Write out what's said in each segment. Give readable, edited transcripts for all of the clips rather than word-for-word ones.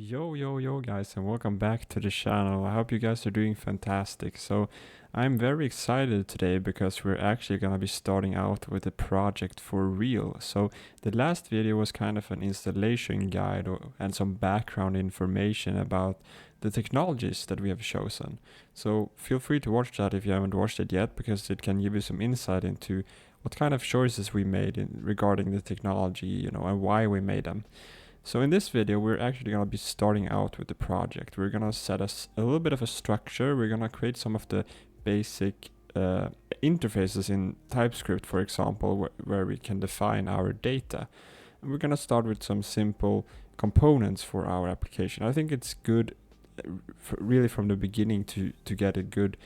Yo guys, and welcome back to the channel. I hope you guys are doing fantastic. So I'm very excited today because we're actually gonna be starting out with a project for real. So the last video was kind of an installation guide and some background information about the technologies that we have chosen. So feel free to watch that if you haven't watched it yet, because it can give you some insight into what kind of choices we made regarding the technology, and why we made them. So in this video, we're actually going to be starting out with the project. We're going to set us a little bit of a structure. We're going to create some of the basic interfaces in TypeScript, for example, where we can define our data. And we're going to start with some simple components for our application. I think it's good really from the beginning to get a good,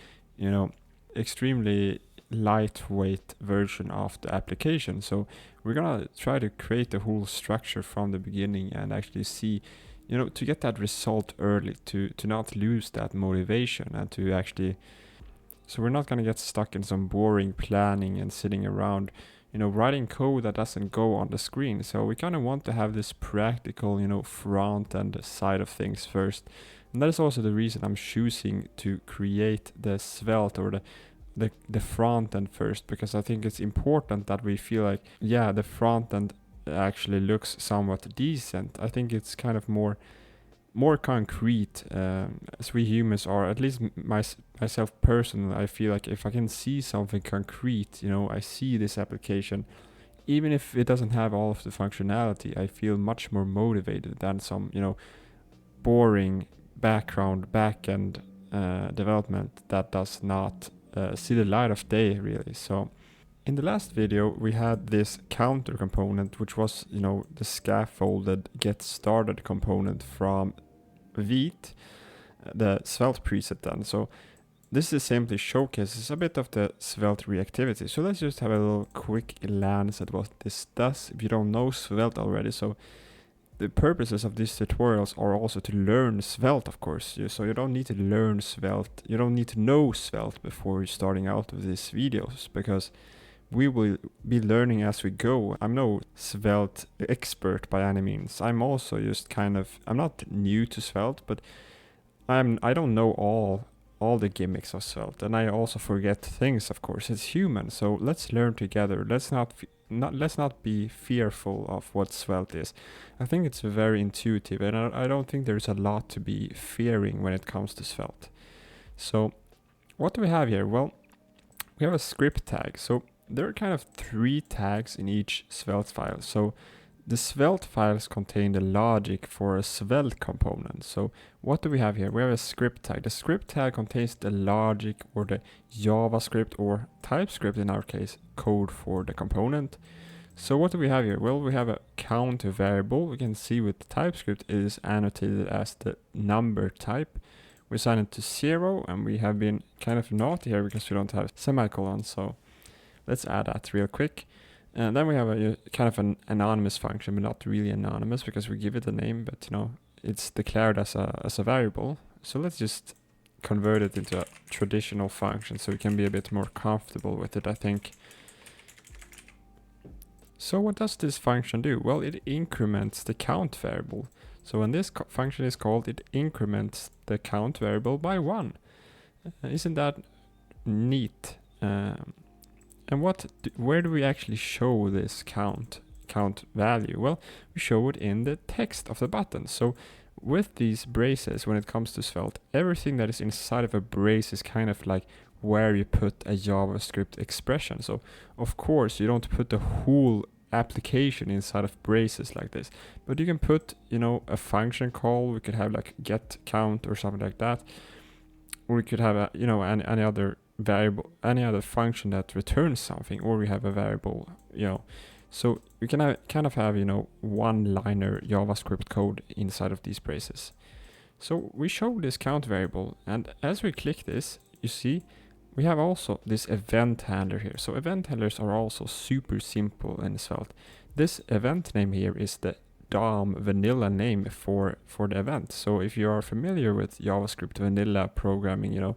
extremely lightweight version of the application. So we're gonna try to create the whole structure from the beginning and actually see, to get that result early, to not lose that motivation and to actually, so we're not gonna get stuck in some boring planning and sitting around, writing code that doesn't go on the screen. So we kind of want to have this practical, front and side of things first. And that is also the reason I'm choosing to create the Svelte or the front end first, because I think it's important that we feel like, yeah, the front end actually looks somewhat decent. I think it's kind of more concrete, as we humans are, at least myself personally. I feel like if I can see something concrete, I see this application, even if it doesn't have all of the functionality, I feel much more motivated than some, boring backend development that does not see the light of day, really. So in the last video, we had this counter component, which was, the scaffolded get started component from Vite, the Svelte preset then. So this is simply showcases a bit of the Svelte reactivity. So let's just have a little quick glance at what this does if you don't know Svelte already. So the purposes of these tutorials are also to learn Svelte, of course. So you don't need to learn Svelte. You don't need to know Svelte before you're starting out with these videos, because we will be learning as we go. I'm no Svelte expert by any means. I'm also just I'm not new to Svelte, but I don't know all the gimmicks of Svelte, and I also forget things, of course. It's human, so let's learn together. Let's not be fearful of what Svelte is. I think it's very intuitive, and I don't think there's a lot to be fearing when it comes to Svelte. So what do we have here? Well, we have a script tag. So there are kind of 3 tags in each Svelte file. So the Svelte files contain the logic for a Svelte component. So what do we have here? We have a script tag. The script tag contains the logic or the JavaScript or TypeScript, in our case, code for the component. So what do we have here? Well, we have a count variable. We can see with TypeScript it is annotated as the number type. We assign it to 0, and we have been kind of naughty here because we don't have semicolons. So let's add that real quick. And then we have a kind of an anonymous function, but not really anonymous because we give it a name, but it's declared as a variable. So let's just convert it into a traditional function so we can be a bit more comfortable with it, I think. So what does this function do? Well, it increments the count variable. So when this function is called, it increments the count variable by 1. Isn't that neat? And where do we actually show this count value? Well, we show it in the text of the button. So with these braces, when it comes to Svelte, everything that is inside of a brace is kind of like where you put a JavaScript expression. So of course you don't put the whole application inside of braces like this, but you can put, a function call. We could have like get count or something like that, or we could have any other variable, any other function that returns something, or we have a variable, so we can have one-liner JavaScript code inside of these braces. So we show this count variable, and as we click this, you see we have also this event handler here. So event handlers are also super simple in Svelte. This event name here is the DOM vanilla name for the event. So if you are familiar with JavaScript vanilla programming,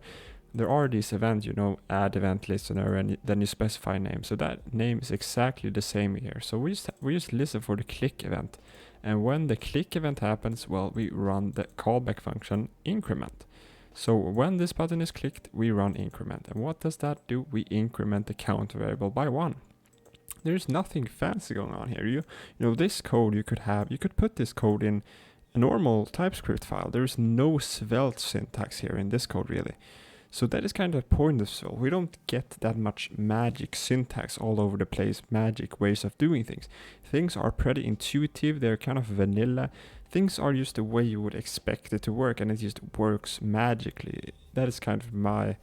there are these events, add event listener, and then you specify name. So that name is exactly the same here. So we just listen for the click event, And when the click event happens, well, we run the callback function increment. So when this button is clicked, we run increment. And what does that do? We increment the count variable by 1. There's nothing fancy going on here. You know, this code you could put this code in a normal TypeScript file. There's no Svelte syntax here in this code really. So that is kind of the point of Svelte. We don't get that much magic syntax all over the place, magic ways of doing things. Things are pretty intuitive, they're kind of vanilla. Things are just the way you would expect it to work, and it just works magically. That is kind of my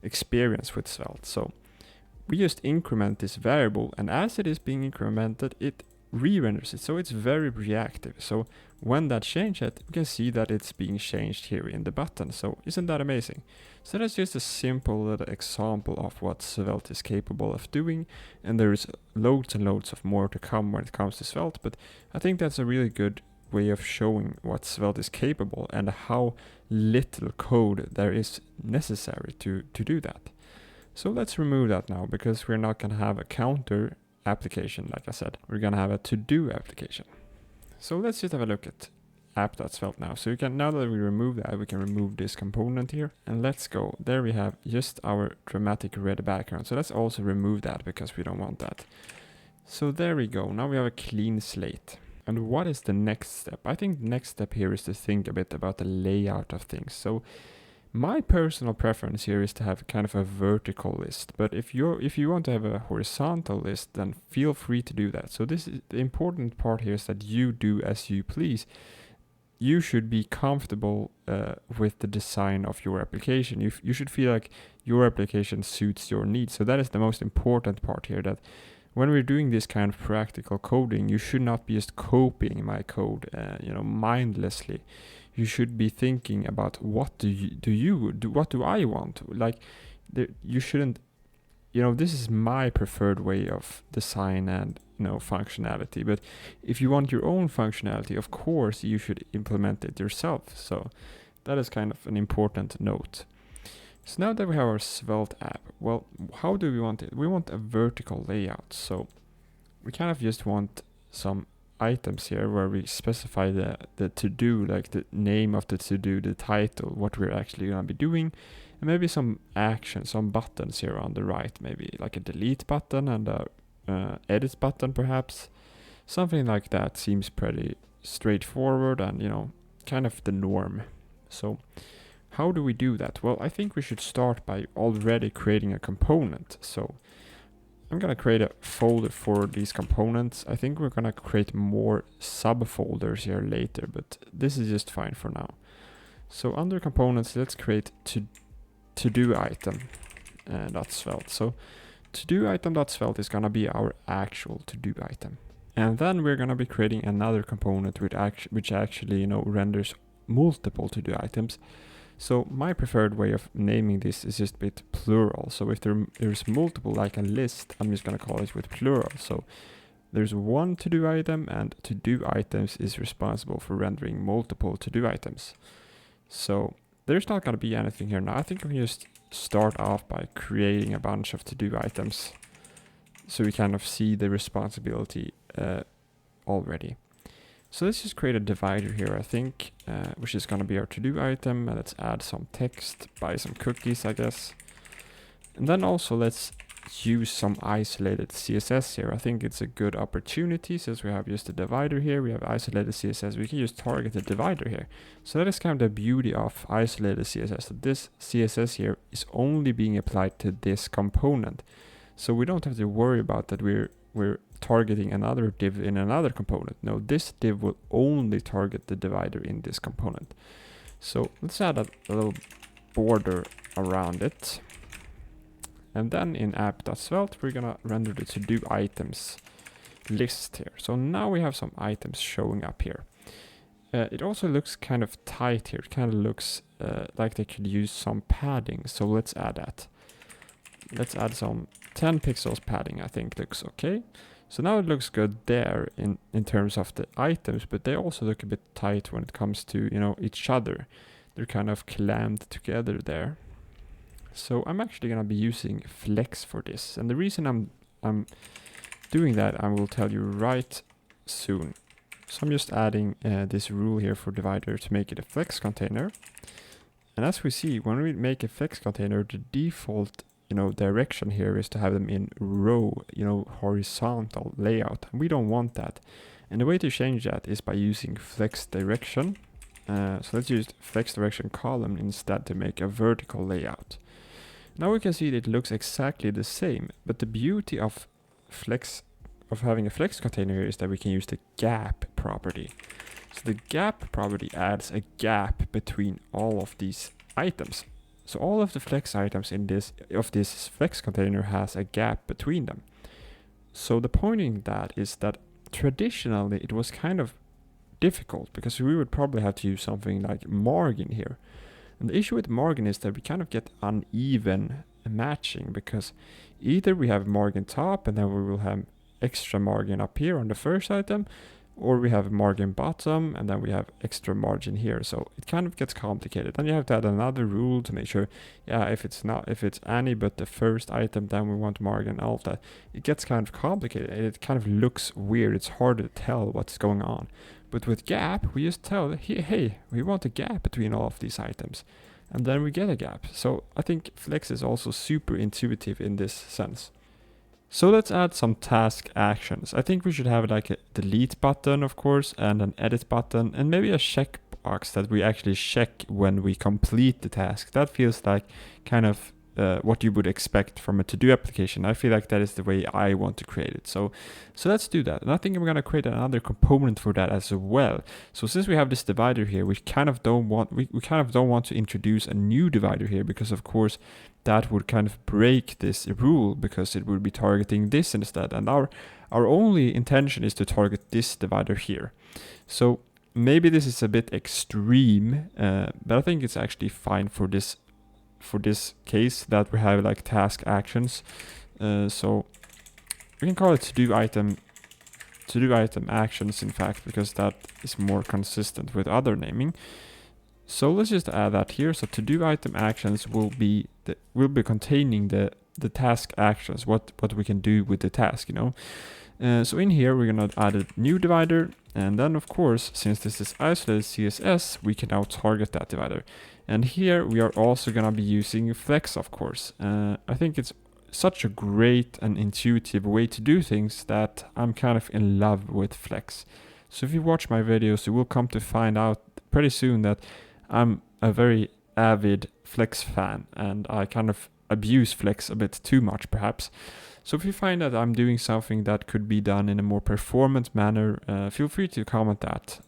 experience with Svelte. So we just increment this variable, and as it is being incremented, it re-renders it. So it's very reactive. So when that changes, we can see that it's being changed here in the button. So isn't that amazing? So that's just a simple little example of what Svelte is capable of doing. And there is loads and loads of more to come when it comes to Svelte. But I think that's a really good way of showing what Svelte is capable and how little code there is necessary to do that. So let's remove that now, because we're not going to have a counter application, like I said. We're going to have a to-do application. So let's just have a look at app.svelte now. So you can, now that we remove that, we can remove this component here. And let's go. There we have just our dramatic red background. So let's also remove that because we don't want that. So there we go. Now we have a clean slate. And what is the next step? I think the next step here is to think a bit about the layout of things. So my personal preference here is to have kind of a vertical list, but if you want to have a horizontal list, then feel free to do that. So this is the important part here, is that you do as you please. You should be comfortable with the design of your application. You should feel like your application suits your needs. So that is the most important part here, that when we're doing this kind of practical coding, you should not be just copying my code, mindlessly. You should be thinking about what what do I want? Like, you shouldn't, this is my preferred way of design and functionality. But if you want your own functionality, of course you should implement it yourself. So that is kind of an important note. So now that we have our Svelte app, well, how do we want it? We want a vertical layout. So we kind of just want some items here where we specify the to-do, like the name of the to-do, the title, what we're actually going to be doing, and maybe some actions, some buttons here on the right, maybe like a delete button and a edit button perhaps. Something like that seems pretty straightforward and kind of the norm. So how do we do that? Well, I think we should start by already creating a component. So I'm going to create a folder for these components. I think we're going to create more subfolders here later, but this is just fine for now. So under components, let's create to-do item .svelte. So to-do item.svelte is going to be our actual to-do item. And then we're going to be creating another component which actually renders multiple to-do items. So my preferred way of naming this is just with plural. So if there's multiple, like a list, I'm just going to call it with plural. So there's one to-do item, and to-do items is responsible for rendering multiple to-do items. So there's not going to be anything here now. I think we just start off by creating a bunch of to-do items, so we kind of see the responsibility already. So let's just create a divider here, I think, which is going to be our to-do item. And let's add some text by some cookies, I guess. And then also let's use some isolated CSS here. I think it's a good opportunity, since we have just a divider here. We have isolated CSS. We can just target the divider here. So that is kind of the beauty of isolated CSS. So this CSS here is only being applied to this component. So we don't have to worry about that we're targeting another div in another component. No, this div will only target the divider in this component. So let's add a little border around it. And then in app.svelte, we're gonna render the to-do items list here. So now we have some items showing up here. It also looks kind of tight here. It kind of looks like they could use some padding. So let's add that. Let's add some 10 pixels padding. I think looks okay. So now it looks good there in terms of the items, but they also look a bit tight when it comes to each other. They're kind of clammed together there. So I'm actually gonna be using Flex for this, and the reason I'm doing that I will tell you right soon. So I'm just adding this rule here for divider to make it a flex container. And as we see, when we make a flex container, the default, direction here is to have them in row, horizontal layout. And we don't want that. And the way to change that is by using flex direction. So let's use flex direction column instead to make a vertical layout. Now we can see that it looks exactly the same, but the beauty of having a flex container here is that we can use the gap property. So the gap property adds a gap between all of these items. So all of the flex items in this flex container has a gap between them. So the point in that is that traditionally it was kind of difficult because we would probably have to use something like margin here. And the issue with margin is that we kind of get uneven matching, because either we have margin top and then we will have extra margin up here on the first item, or we have margin bottom and then we have extra margin here. So it kind of gets complicated. Then you have to add another rule to make sure, if it's any but the first item, then we want margin, all of that. It gets kind of complicated and it kind of looks weird. It's hard to tell what's going on. But with gap, we just tell, hey, we want a gap between all of these items. And then we get a gap. So I think Flex is also super intuitive in this sense. So let's add some task actions. I think we should have like a delete button, of course, and an edit button, and maybe a checkbox that we actually check when we complete the task. That feels like kind of what you would expect from a to-do application. I feel like that is the way I want to create it. So let's do that. And I think I'm going to create another component for that as well. So since we have this divider here, we kind of don't want to introduce a new divider here, because of course that would kind of break this rule, because it would be targeting this instead. And our only intention is to target this divider here. So maybe this is a bit extreme, but I think it's actually fine for this case that we have like task actions. So we can call it to do item actions, in fact, because that is more consistent with other naming. So let's just add that here. So to do item actions will be containing the task actions, what we can do with the task, So in here we're gonna add a new divider, and then of course, since this is isolated CSS, we can now target that divider. And here we are also gonna be using Flex, of course. I think it's such a great and intuitive way to do things that I'm kind of in love with Flex. So if you watch my videos, you will come to find out pretty soon that I'm a very avid Flex fan, and I kind of abuse Flex a bit too much perhaps. So if you find that I'm doing something that could be done in a more performant manner, feel free to comment that.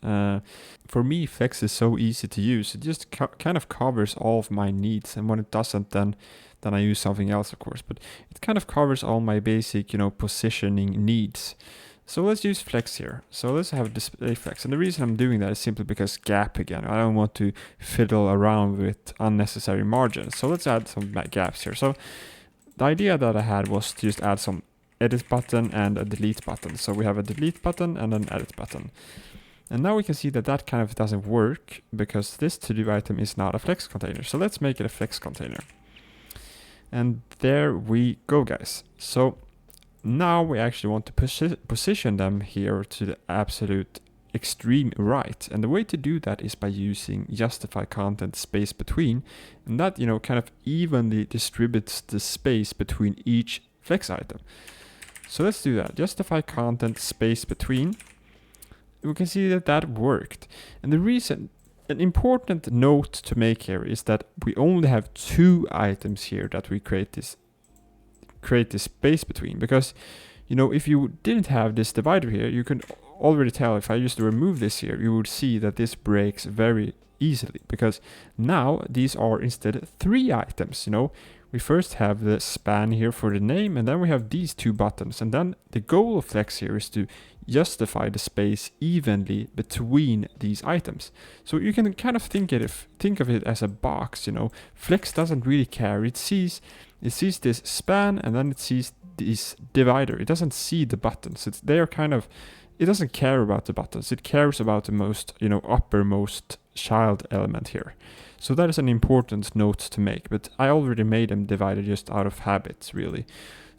For me, Flex is so easy to use. It just kind of covers all of my needs, and when it doesn't, then I use something else, of course. But it kind of covers all my basic, positioning needs. So let's use Flex here. So let's have display Flex. And the reason I'm doing that is simply because gap again. I don't want to fiddle around with unnecessary margins. So let's add some gaps here. So the idea that I had was to just add some edit button and a delete button. So we have a delete button and an edit button. And now we can see that that kind of doesn't work because this to-do item is not a Flex container. So let's make it a Flex container. And there we go, guys. So now we actually want to position them here to the absolute extreme right. And the way to do that is by using justify content space between. And that, kind of evenly distributes the space between each Flex item. So let's do that. Justify content space between. We can see that that worked. And the reason, an important note to make here is that we only have 2 items here that we create this space between, because if you didn't have this divider here, you can already tell, if I just remove this here, you would see that this breaks very easily, because now these are instead 3 items. We first have the span here for the name, and then we have these 2 buttons, and then the goal of Flex here is to justify the space evenly between these items. So you can kind of think of it as a box. Flex doesn't really care. It sees this span, and then it sees this divider. It doesn't see the buttons. It doesn't care about the buttons. It cares about the most, uppermost child element here. So that is an important note to make, but I already made them divided just out of habit, really.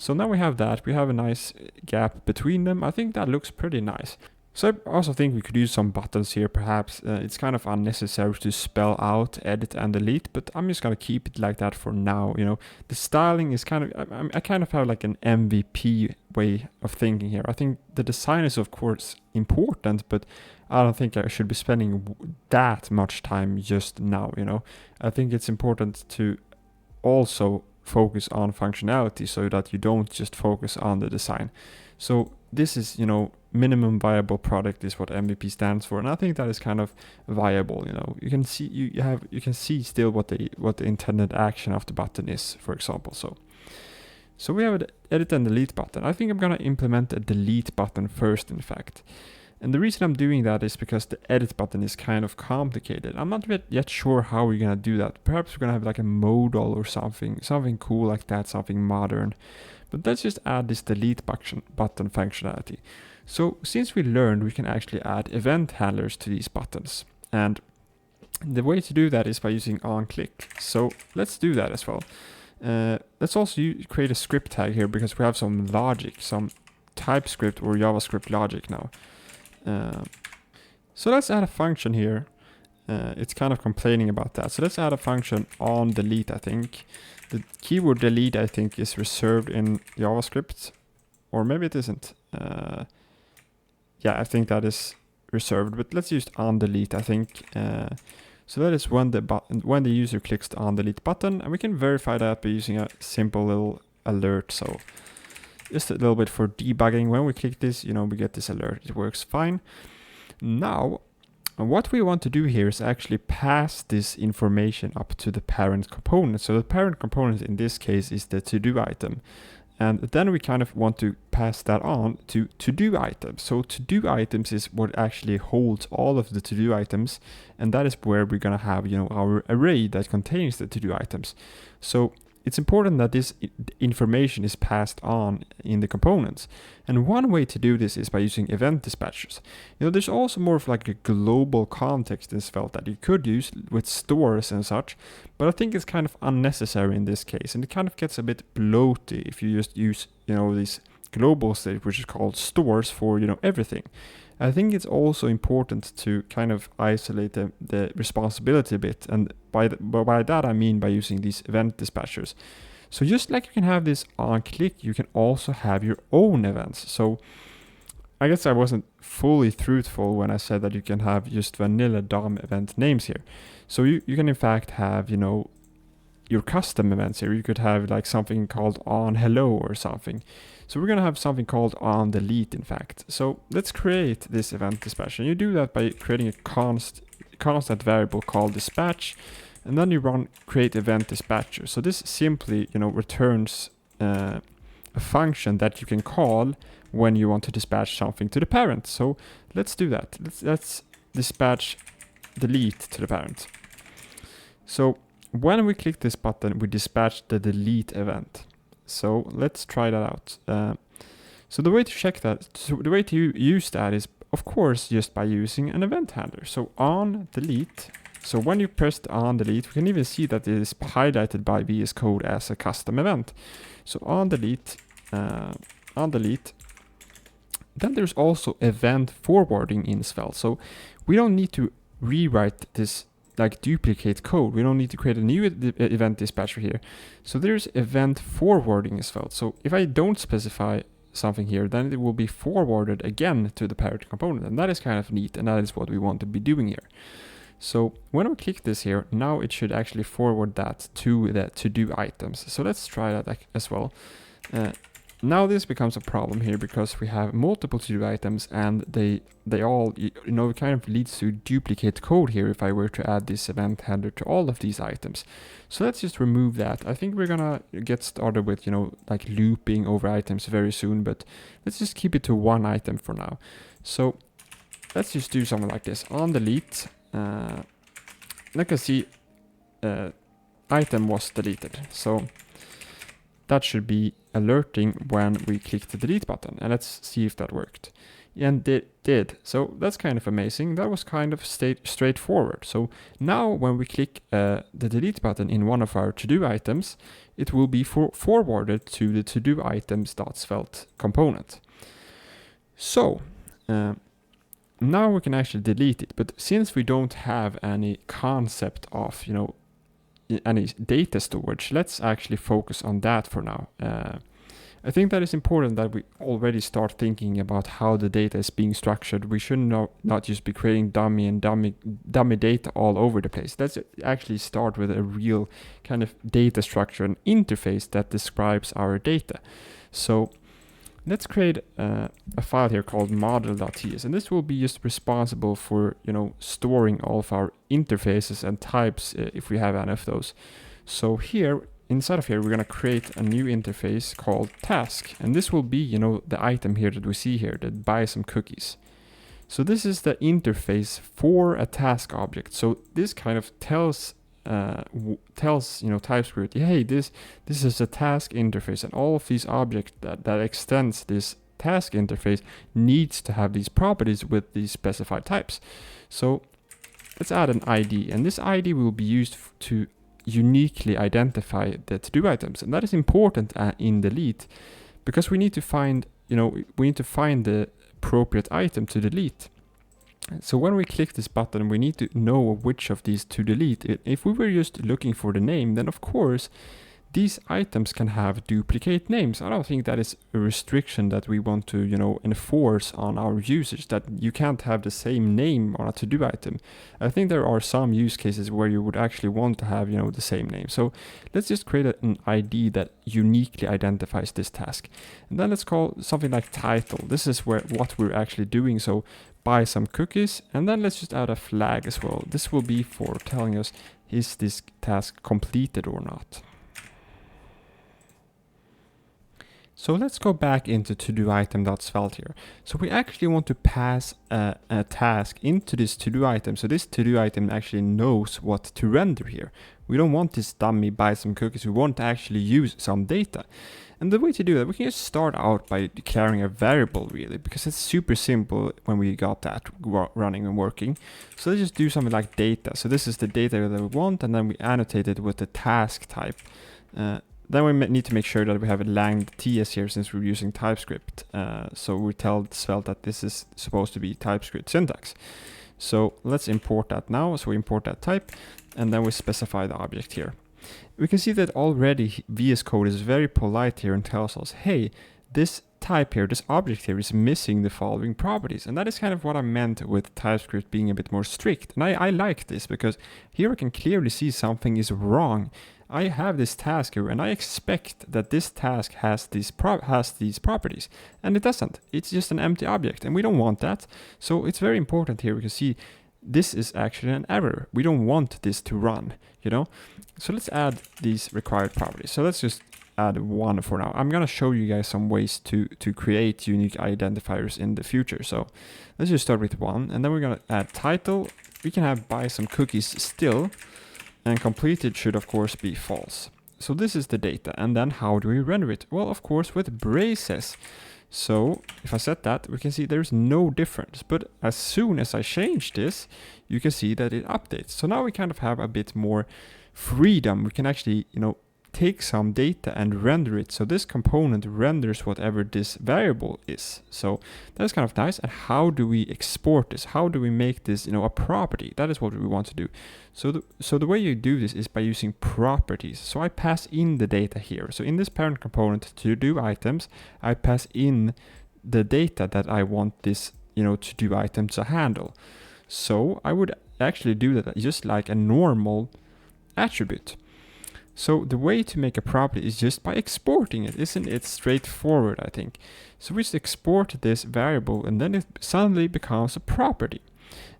So now we have that. We have a nice gap between them. I think that looks pretty nice. So I also think we could use some buttons here, perhaps. It's kind of unnecessary to spell out edit and delete, but I'm just gonna keep it like that for now. The styling is kind of, I kind of have like an MVP way of thinking here. I think the design is of course important, but I don't think I should be spending that much time just now. I think it's important to also focus on functionality so that you don't just focus on the design. So this is, minimum viable product is what MVP stands for, and I think that is kind of viable. You can see you can see still what the intended action of the button is, for example. So we have an edit and delete button. I think I'm gonna implement a delete button first, in fact. And the reason I'm doing that is because the edit button is kind of complicated. I'm not yet sure how we're gonna do that. Perhaps we're gonna have like a modal or something cool like that, something modern. But let's just add this delete button functionality. So since we learned, we can actually add event handlers to these buttons. And the way to do that is by using onClick. So let's do that as well. Let's also create a script tag here because we have some logic, some TypeScript or JavaScript logic now. So let's add a function here. It's kind of complaining about that. So let's add a function on delete, I think. The keyword delete, I think, is reserved in JavaScript. Or maybe it isn't. Yeah, I think that is reserved. But let's use on delete, I think. So that is when the user clicks the on delete button. And we can verify that by using a simple little alert. So just a little bit for debugging. When we click this, we get this alert. It works fine. Now, what we want to do here is actually pass this information up to the parent component. So the parent component in this case is the to-do item. And then we kind of want to pass that on to to-do items. So to-do items is what actually holds all of the to-do items. And that is where we're going to have, our array that contains the to-do items. So it's important that this information is passed on in the components. And one way to do this is by using event dispatchers. There's also more of like a global context in Svelte that you could use with stores and such, but I think it's kind of unnecessary in this case. And it kind of gets a bit bloaty if you just use, these global state, which is called stores for, everything. I think it's also important to kind of isolate the responsibility a bit, and by that I mean by using these event dispatchers. So just like you can have this on click, you can also have your own events. So I guess I wasn't fully truthful when I said that you can have just vanilla DOM event names here. So you can in fact have, your custom events here. You could have like something called on hello or something. So we're going to have something called on delete, in fact. So let's create this event dispatch. And you do that by creating a constant variable called dispatch. And then you run create event dispatcher. So this simply, returns a function that you can call when you want to dispatch something to the parent. So let's do that. Let's dispatch delete to the parent. So when we click this button, we dispatch the delete event. So let's try that out. So the way to check that, the way to use that is, of course, just by using an event handler. So on delete. So when you press the on delete, we can even see that it is highlighted by VS Code as a custom event. So on delete. Then there's also event forwarding in Svelte. So we don't need to rewrite this like duplicate code. We don't need to create a new event dispatcher here. So there's event forwarding as well. So if I don't specify something here, then it will be forwarded again to the parent component. And that is kind of neat. And that is what we want to be doing here. So when we click this here, now it should actually forward that to the to-do items. So let's try that as well. Now this becomes a problem here because we have multiple to-do items and they all, kind of leads to duplicate code here if I were to add this event handler to all of these items. So let's just remove that. I think we're gonna get started with, like looping over items very soon, but let's just keep it to one item for now. So let's just do something like this. On delete, like I see, item was deleted. So that should be alerting when we click the delete button. And let's see if that worked. And it did. So that's kind of amazing. That was kind of straightforward. So now when we click the delete button in one of our to-do items, it will be forwarded to the to-do items.svelte component. So now we can actually delete it. But since we don't have any concept of, any data storage, let's actually focus on that for now. I think that it's important that we already start thinking about how the data is being structured. We should not just be creating dummy data all over the place. Let's actually start with a real kind of data structure and interface that describes our data. So let's create a file here called model.ts, and this will be just responsible for storing all of our interfaces and types if we have any of those. So here, inside of here, we're going to create a new interface called task, and this will be the item here that we see here, that buy some cookies. So this is the interface for a task object. So this kind of tells TypeScript, hey, this is a task interface, and all of these objects that extends this task interface needs to have these properties with these specified types. So let's add an ID, and this ID will be used to uniquely identify the to-do items, and that is important in delete, because we need to find the appropriate item to delete. So when we click this button, we need to know which of these to delete. If we were just looking for the name, then of course these items can have duplicate names. I don't think that is a restriction that we want to enforce on our users, that you can't have the same name on a to-do item. I think there are some use cases where you would actually want to have the same name. So let's just create an ID that uniquely identifies this task, and then let's call something like title. This is what we're actually doing. So buy some cookies, and then let's just add a flag as well. This will be for telling us, is this task completed or not. So let's go back into to-do item.svelte here. So we actually want to pass a task into this to-do item. So this to-do item actually knows what to render here. We don't want this dummy buy some cookies. We want to actually use some data. And the way to do that, we can just start out by declaring a variable, really, because it's super simple when we got that running and working. So let's just do something like data. So this is the data that we want, and then we annotate it with the task type. Then we need to make sure that we have a langed TS here, since we're using TypeScript. So we tell Svelte that this is supposed to be TypeScript syntax. So let's import that now. So we import that type, and then we specify the object here. We can see that already VS Code is very polite here and tells us, hey, this type here, this object here is missing the following properties. And that is kind of what I meant with TypeScript being a bit more strict. And I like this, because here I can clearly see something is wrong. I have this task here, and I expect that this task has these properties, and it doesn't. It's just an empty object, and we don't want that. So it's very important here. We can see this is actually an error. We don't want this to run, So let's add these required properties. So let's just add one for now. I'm gonna show you guys some ways to create unique identifiers in the future. So let's just start with one, and then we're gonna add title. We can have buy some cookies still. And completed should of course be false. So this is the data, and then how do we render it? Well, of course with braces. So if I set that, we can see there's no difference, but as soon as I change this, you can see that it updates. So now we kind of have a bit more freedom. We can actually, take some data and render it. So this component renders whatever this variable is. So that's kind of nice. And how do we export this? How do we make this, a property? That is what we want to do. So the way you do this is by using properties. So I pass in the data here. So in this parent component to do items, I pass in the data that I want this, to do item to handle. So I would actually do that just like a normal attribute. So the way to make a property is just by exporting it. Isn't it straightforward, I think? So we just export this variable, and then it suddenly becomes a property.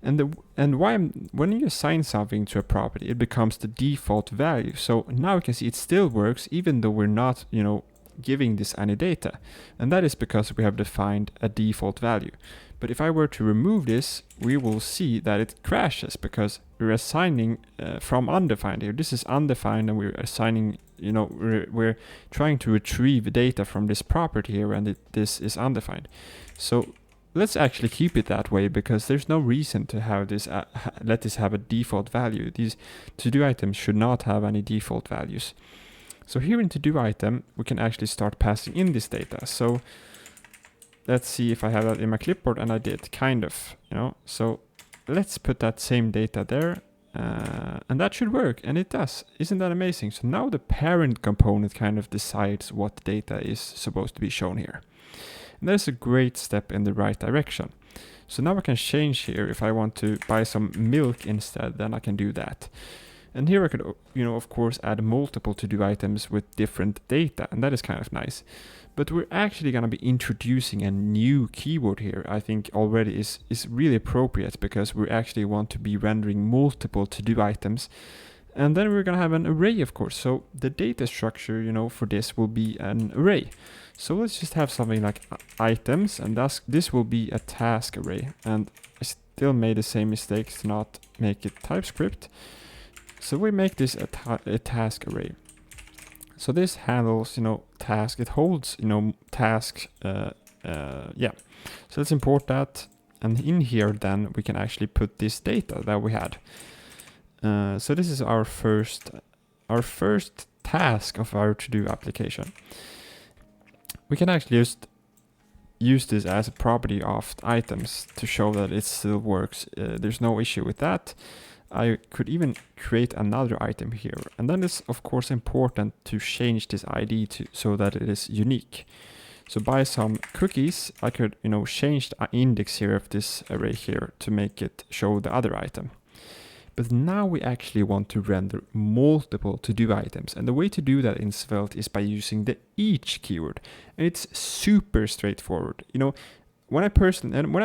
When you assign something to a property, it becomes the default value. So now you can see it still works even though we're not, giving this any data. And that is because we have defined a default value. But if I were to remove this, we will see that it crashes because we're assigning from undefined here. This is undefined, and we're assigning, we're trying to retrieve data from this property here, and this is undefined. So let's actually keep it that way, because there's no reason to have this, let this have a default value. These to-do items should not have any default values. So here in to-do item, we can actually start passing in this data. So let's see if I have that in my clipboard, and I did, kind of, you know. So let's put that same data there, and that should work, and it does. Isn't that amazing? So now the parent component kind of decides what data is supposed to be shown here. And that's a great step in the right direction. So now I can change here. If I want to buy some milk instead, then I can do that. And here I could, you know, of course, add multiple to-do items with different data, and that is kind of nice. But we're actually going to be introducing a new keyword here. I think already is really appropriate, because we actually want to be rendering multiple to-do items. And then we're going to have an array, of course. So the data structure, you know, for this will be an array. So let's just have something like items, and this will be a task array. And I still made the same mistakes to not make it TypeScript. So we make this a task array. So this handles, you know, task. It holds, you know, tasks. Yeah. So let's import that, and in here then we can actually put this data that we had. So this is our first task of our to-do application. We can actually just use this as a property of items to show that it still works. There's no issue with that. I could even create another item here, and then it's of course important to change this ID so that it is unique. So by some cookies, I could, you know, change the index here of this array here to make it show the other item. But now we actually want to render multiple to-do items, and the way to do that in Svelte is by using the each keyword, and it's super straightforward. You know, when I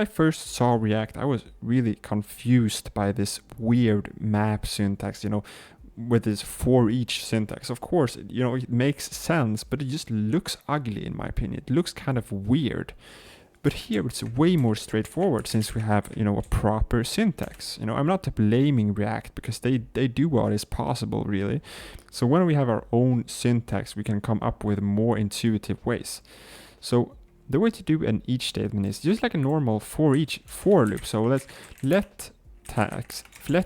first saw React, I was really confused by this weird map syntax, you know, with this for each syntax. Of course, you know, it makes sense, but it just looks ugly in my opinion. It looks kind of weird. But here it's way more straightforward, since we have, you know, a proper syntax. You know, I'm not blaming React, because they do what is possible, really. So when we have our own syntax, we can come up with more intuitive ways. So the way to do an each statement is just like a normal for loop. So let's let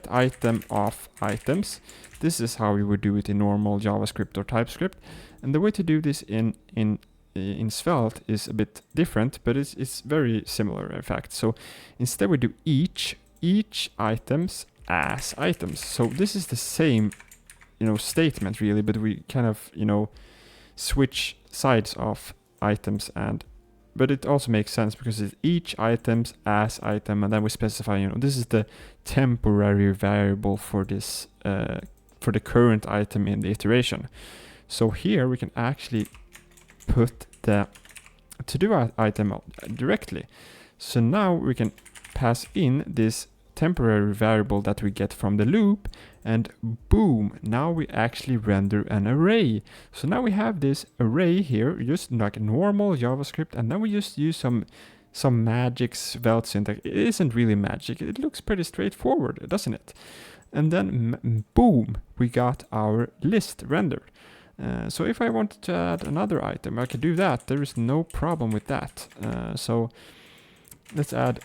item of items. This is how we would do it in normal JavaScript or TypeScript. And the way to do this in Svelte is a bit different, but it's very similar in fact. So instead we do each items as items. So this is the same, you know, statement really, but we kind of, you know, switch sides of items, but it also makes sense because it's each items as item, and then we specify, you know, this is the temporary variable for this for the current item in the iteration. So here we can actually put the to-do item directly. So now we can pass in this temporary variable that we get from the loop, and boom, now we actually render an array. So now we have this array here, just like normal JavaScript, and then we just use some magic Svelte syntax. It isn't really magic, it looks pretty straightforward, doesn't it? And then boom, we got our list rendered. So if I wanted to add another item, I could do that. There is no problem with that. So let's add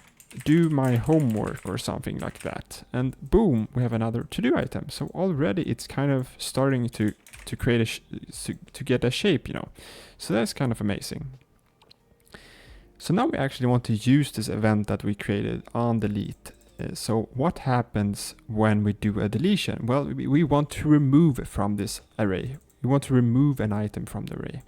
do my homework or something like that. And boom, we have another to-do item. So already it's kind of starting to create to get a shape, you know. So that's kind of amazing. So now we actually want to use this event that we created on delete. So what happens when we do a deletion? Well, we want to remove from this array. We want to remove an item from the array.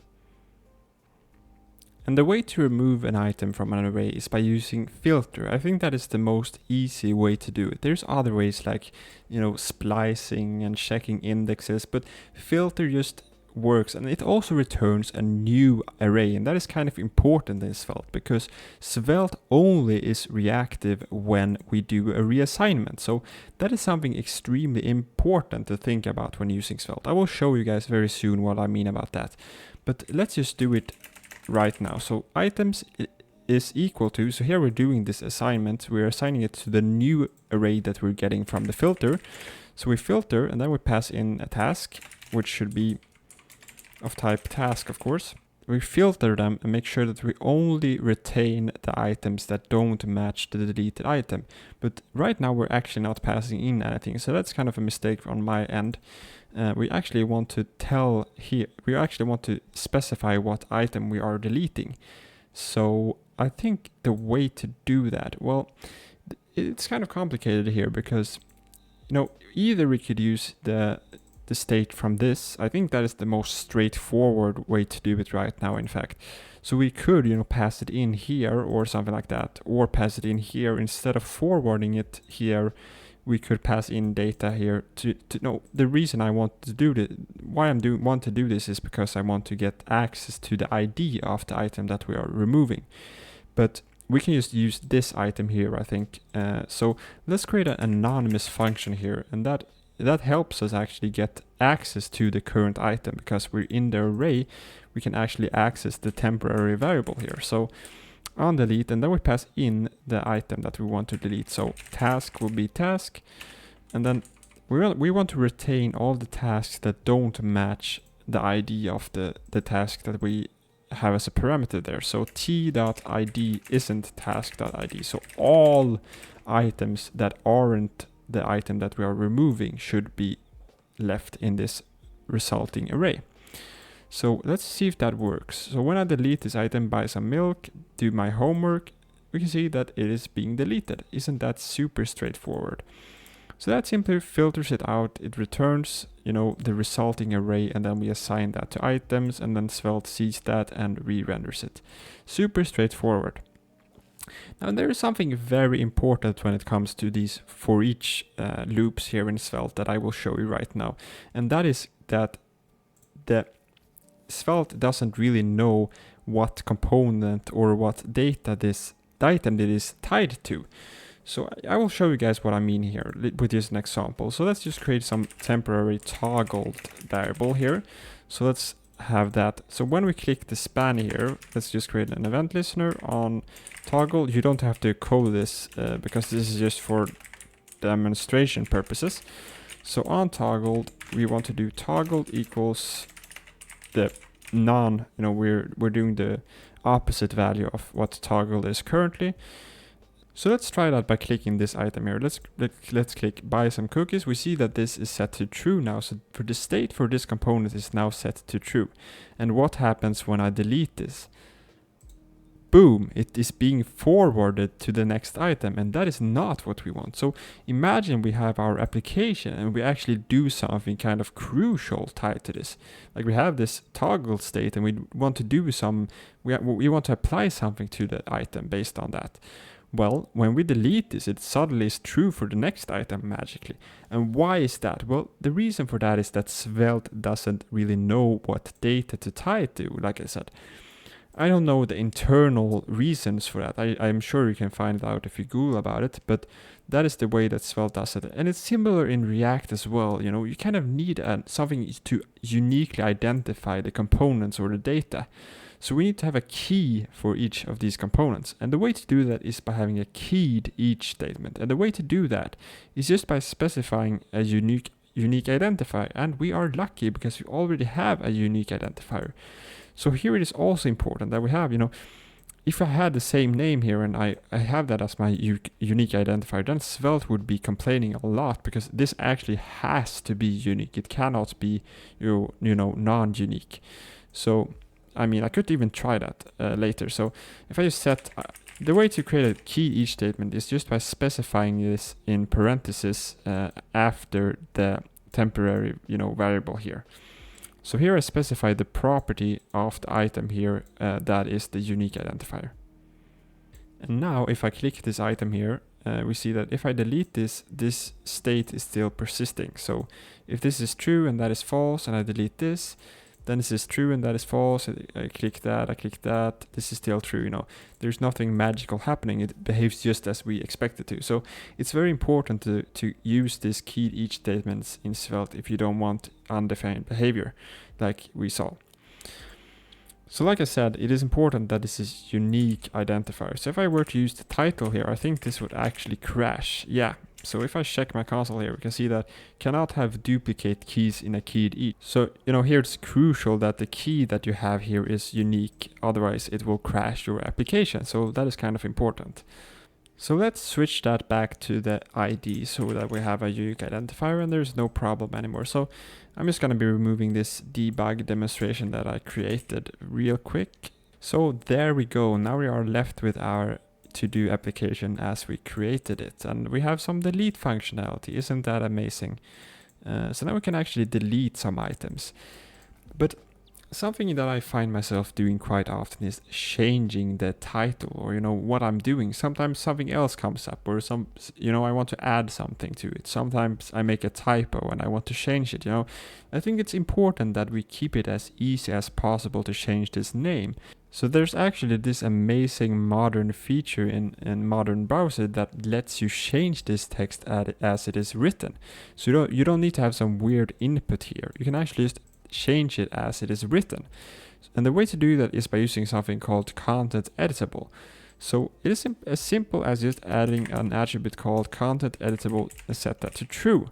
And the way to remove an item from an array is by using filter. I think that is the most easy way to do it. There's other ways like, you know, splicing and checking indexes, but filter just works, and it also returns a new array, and that is kind of important in Svelte because Svelte only is reactive when we do a reassignment. So that is something extremely important to think about when using Svelte. I will show you guys very soon what I mean about that, but let's just do it right now. So items is equal to, so here we're doing this assignment, we're assigning it to the new array that we're getting from the filter. So we filter and then we pass in a task, which should be of type task, of course. We filter them and make sure that we only retain the items that don't match the deleted item. But right now we're actually not passing in anything, so that's kind of a mistake on my end. We actually want to tell here, we actually want to specify what item we are deleting. So I think the way to do that, well, it's kind of complicated here because, either we could use the state from this. I think that is the most straightforward way to do it right now, in fact. So we could, pass it in here or something like that, or pass it in here instead of forwarding it here. We could pass in data here to know the reason I want to do this. Why want to do this is because I want to get access to the ID of the item that we are removing. But we can just use this item here, I think. So let's create an anonymous function here, and that helps us actually get access to the current item, because we're in the array. We can actually access the temporary variable here. So on delete, and then we pass in the item that we want to delete. So task will be task, and then we want to retain all the tasks that don't match the ID of the task that we have as a parameter there. So t.id isn't task.id. So all items that aren't the item that we are removing should be left in this resulting array. So let's see if that works. So when I delete this item, buy some milk, do my homework, we can see that it is being deleted. Isn't that super straightforward? So that simply filters it out. It returns, the resulting array, and then we assign that to items, and then Svelte sees that and re-renders it. Super straightforward. Now there is something very important when it comes to these for each loops here in Svelte that I will show you right now. And that is that the Svelte doesn't really know what component or what data the item that is tied to. So I will show you guys what I mean here with this an example. So let's just create some temporary toggled variable here. So let's have that. So when we click the span here, let's just create an event listener on toggle. You don't have to code this because this is just for demonstration purposes. So on toggled, we want to do toggled equals the we're doing the opposite value of what toggle is currently. So let's try that by clicking this item here. Let's click buy some cookies. We see that this is set to true now. So for the state for this component is now set to true. And what happens when I delete this? Boom, it is being forwarded to the next item, and that is not what we want. So imagine we have our application and we actually do something kind of crucial tied to this. Like we have this toggle state and we want to do we want to apply something to the item based on that. Well, when we delete this, it suddenly is true for the next item magically. And why is that? Well, the reason for that is that Svelte doesn't really know what data to tie it to, like I said. I don't know the internal reasons for that. I'm sure you can find it out if you Google about it, but that is the way that Svelte does it. And it's similar in React as well. You kind of need something to uniquely identify the components or the data. So we need to have a key for each of these components. And the way to do that is by having a keyed each statement. And the way to do that is just by specifying a unique identifier. And we are lucky because we already have a unique identifier. So here it is also important that we have, if I had the same name here and I have that as my unique identifier, then Svelte would be complaining a lot because this actually has to be unique. It cannot be, non-unique. So, I could even try that later. So if I just set, the way to create a key each statement is just by specifying this in parentheses after the temporary, variable here. So here I specify the property of the item here, that is the unique identifier. And now if I click this item here, we see that if I delete this state is still persisting. So if this is true and that is false and I delete this, then this is true and that is false. I click that, this is still true, There's nothing magical happening. It behaves just as we expect it to. So it's very important to use this keyed each statements in Svelte if you don't want undefined behavior like we saw. So like I said, it is important that this is unique identifier. So if I were to use the title here, I think this would actually crash. Yeah. So if I check my console here, we can see that cannot have duplicate keys in a keyed each. So, here it's crucial that the key that you have here is unique. Otherwise, it will crash your application. So that is kind of important. So let's switch that back to the ID so that we have a unique identifier and there's no problem anymore. So I'm just going to be removing this debug demonstration that I created real quick. So there we go. Now we are left with our to-do application as we created it, and we have some delete functionality. Isn't that amazing? So now we can actually delete some items. But something that I find myself doing quite often is changing the title, or what I'm doing. Sometimes something else comes up, or I want to add something to it. Sometimes I make a typo and I want to change it. I think it's important that we keep it as easy as possible to change this name. So there's actually this amazing modern feature in modern browser that lets you change this text as it is written. So you don't need to have some weird input here. You can actually just change it as it is written. And the way to do that is by using something called content editable. So it is as simple as just adding an attribute called content editable and set that to true.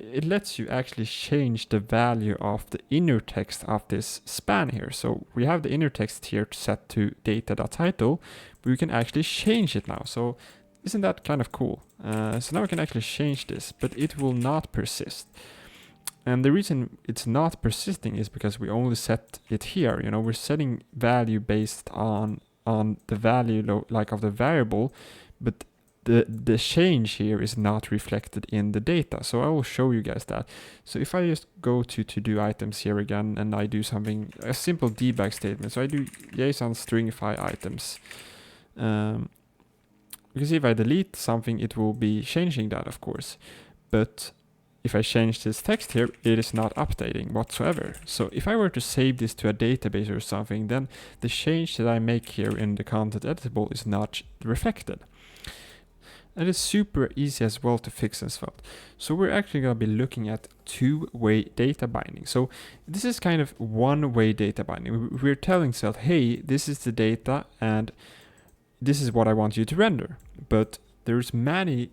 It lets you actually change the value of the inner text of this span here. So we have the inner text here set to data.title, but we can actually change it now. So isn't that kind of cool? So now we can actually change this, but it will not persist. And the reason it's not persisting is because we only set it here. We're setting value based on the value of the variable, but the change here is not reflected in the data. So I will show you guys that. So if I just go to do items here again, and I do a simple debug statement. So I do JSON stringify items. You can see if I delete something, it will be changing that, of course. But if I change this text here, it is not updating whatsoever. So if I were to save this to a database or something, then the change that I make here in the content editable is not reflected. And it's super easy as well to fix in Svelte. So we're actually going to be looking at two-way data binding. So this is kind of one-way data binding. We're telling Svelte, hey, this is the data and this is what I want you to render. But there's many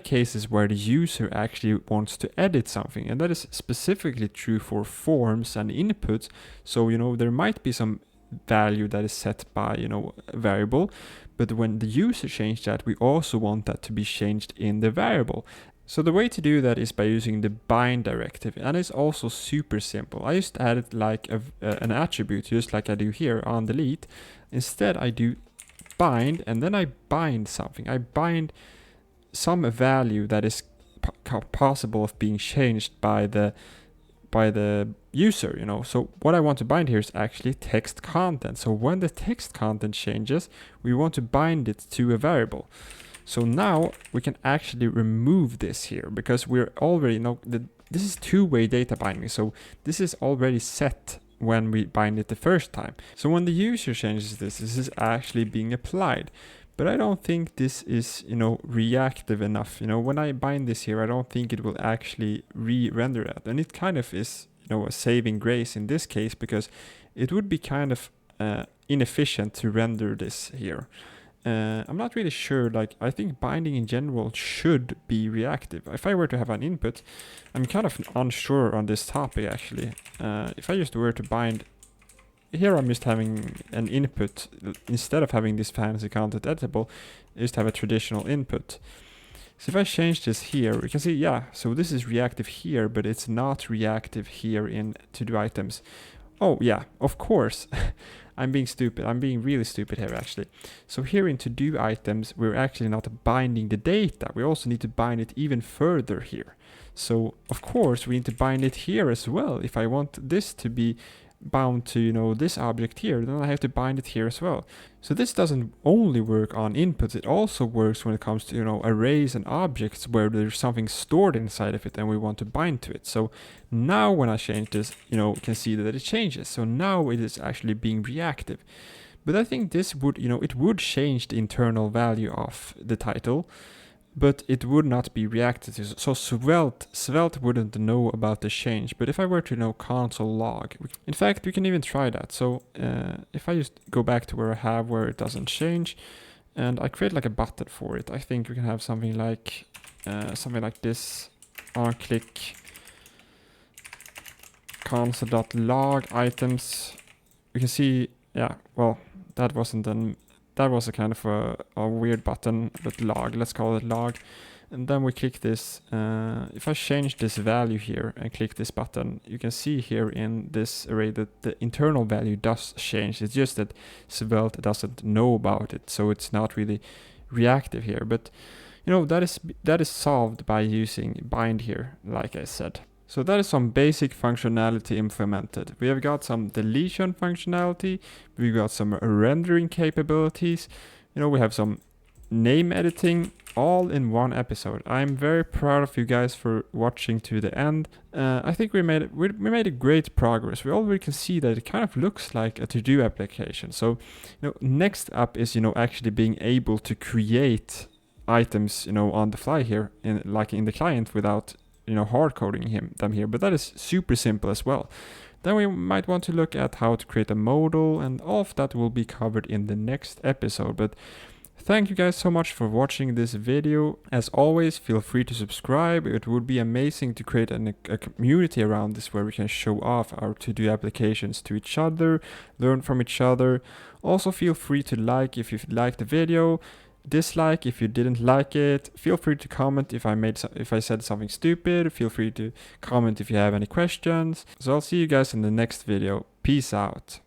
cases where the user actually wants to edit something, and that is specifically true for forms and inputs. So there might be some value that is set by a variable, but when the user changes that, we also want that to be changed in the variable. So the way to do that is by using the bind directive, and it's also super simple. I just added like an attribute, just like I do here on delete. Instead I do bind, and then I bind something. I bind some value that is possible of being changed by the user, So what I want to bind here is actually text content. So when the text content changes, we want to bind it to a variable. So now we can actually remove this here, because we're already this is two-way data binding. So this is already set when we bind it the first time. So when the user changes this is actually being applied. But I don't think this is, reactive enough. When I bind this here, I don't think it will actually re-render that. And it kind of is, a saving grace in this case, because it would be kind of inefficient to render this here. I'm not really sure, I think binding in general should be reactive. If I were to have an input, I'm kind of unsure on this topic actually. If I just were to bind, here I'm just having an input, instead of having this fancy content editable, I just have a traditional input. So if I change this here, we can see, so this is reactive here, but it's not reactive here in to-do items. Oh yeah, of course. I'm being stupid. I'm being really stupid here actually. So here in to-do items, we're actually not binding the data. We also need to bind it even further here. So of course we need to bind it here as well. If I want this to be bound to this object here, then I have to bind it here as well. So this doesn't only work on inputs, it also works when it comes to arrays and objects where there's something stored inside of it and we want to bind to it. So now when I change this, you can see that it changes. So now it is actually being reactive. But I think this would, it would change the internal value of the title, but it would not be reactive. So Svelte wouldn't know about the change. But if I were to console log, in fact, we can even try that. So if I just go back to where I have where it doesn't change, and I create like a button for it, I think we can have something like this: on click console.log items. You can see, that was a kind of a weird button, but log, let's call it log. And then we click this. If I change this value here and click this button, you can see here in this array that the internal value does change. It's just that Svelte doesn't know about it, so it's not really reactive here. But you know, that is solved by using bind here, like I said. So that is some basic functionality implemented. We have got some deletion functionality, we've got some rendering capabilities, you know, we have some name editing, all in one episode. I'm very proud of you guys for watching to the end. I think we made a great progress. We already can see that it kind of looks like a to-do application. So, you know, next up is, you know, actually being able to create items, you know, on the fly here, like in the client, without, you know, hard coding them here. But that is super simple as well. Then we might want to look at how to create a modal, and all of that will be covered in the next episode. But thank you guys so much for watching this video. As always, feel free to subscribe. It would be amazing to create a community around this where we can show off our to-do applications to each other, learn from each other. Also, feel free to like if you liked the video, dislike if you didn't like it. Feel free to comment if I said something stupid. Feel free to comment if you have any questions. So I'll see you guys in the next video. Peace out.